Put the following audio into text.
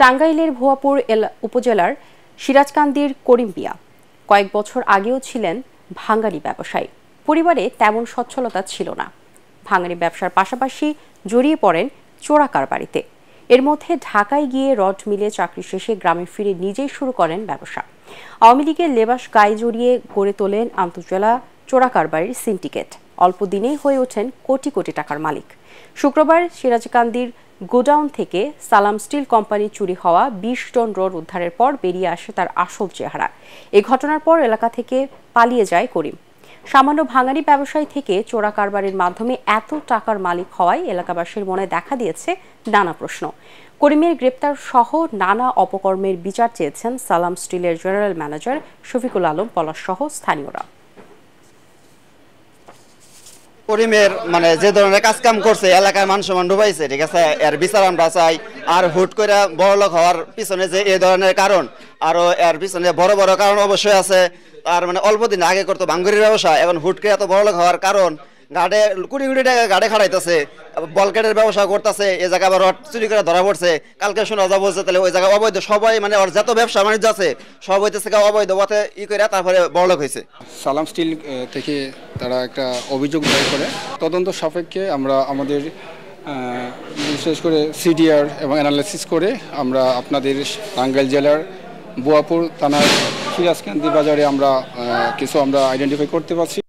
টাঙ্গাইলের ভুয়াপুর উপজেলার সিরাজকান্দির করিম মিয়া কয়েক বছর আগেও ছিলেন ভাঙাড়ি ব্যবসায়ী। পরিবারে তেমন সচ্ছলতা ছিল না। ভাঙাড়ি ব্যবসার পাশাপাশি জড়িয়ে পড়েন চোরা কারবারিতে। এর মধ্যে ঢাকায় গিয়ে রড মিলে চাকরি শেষে গ্রামে ফিরে নিজেই শুরু করেন ব্যবসা। আওয়ামী লীগের লেবাস গায়ে জড়িয়ে গড়ে তোলেন আন্তঃজেলা চোরা কারবারির সিন্ডিকেট। অল্প দিনেই হয়ে ওঠেন কোটি কোটি টাকার মালিক। শুক্রবার সিরাজকান্দির গোডাউন থেকে সালাম স্টিল কোম্পানি চুরি হওয়া ২০ টন রড উদ্ধারের পর বেরিয়ে আসে তার আসল চেহারা। এ ঘটনার পর এলাকা থেকে পালিয়ে যায় করিম। সামান্য ভাঙাড়ি ব্যবসায়ী থেকে চোরা কারবারের মাধ্যমে এত টাকার মালিক হওয়ায় এলাকাবাসীর মনে দেখা দিয়েছে নানা প্রশ্ন। করিমের গ্রেপ্তার সহ নানা অপকর্মের বিচার চেয়েছেন সালাম স্টিলের জেনারেল ম্যানেজার শফিকুল আলম পলাশ সহ স্থানীয়রা। করিমের যে ধরনের কাজ কাম করছে এলাকায় মান সম্মান ডুবাইছে, ঠিক আছে, এর বিচার আমরা চাই। আর হুট করে বড়লোক হওয়ার পিছনে যে এই ধরনের কারণ, আরো এর পিছনে বড় বড় কারণ অবশ্যই আছে। আর অল্প দিন আগে করতো ভাঙ্গুরির ব্যবসা, এখন হুট করে এত বড়লোক হওয়ার কারণ গাড়ে কোটি কোটি টাকা গাড়ে খাড়াইতেছে, বলকেটের ব্যবসা করতেছে। এই জায়গায় আবার রড চুরি করে ধরা পড়ছে। কালকে শোনা যা বলছে, তাহলে ওই জায়গায় অবৈধ সবাই ওর যত ব্যবসা বাণিজ্য আছে সব হইতেছে অবৈধ পথে করে তারপরে বড়লোক হয়েছে। সালাম স্টিল থেকে তারা একটা অভিযোগ দায়ের করে। তদন্ত সাপেক্ষে আমরা আমাদের বিশেষ করে সিডিআর এবং অ্যানালাইসিস করে আমরা আপনাদের টাঙ্গাইল জেলার ভুয়াপুর থানার সিরাজকান্দি বাজারে আমরা কিছু আইডেন্টিফাই করতে পারছি।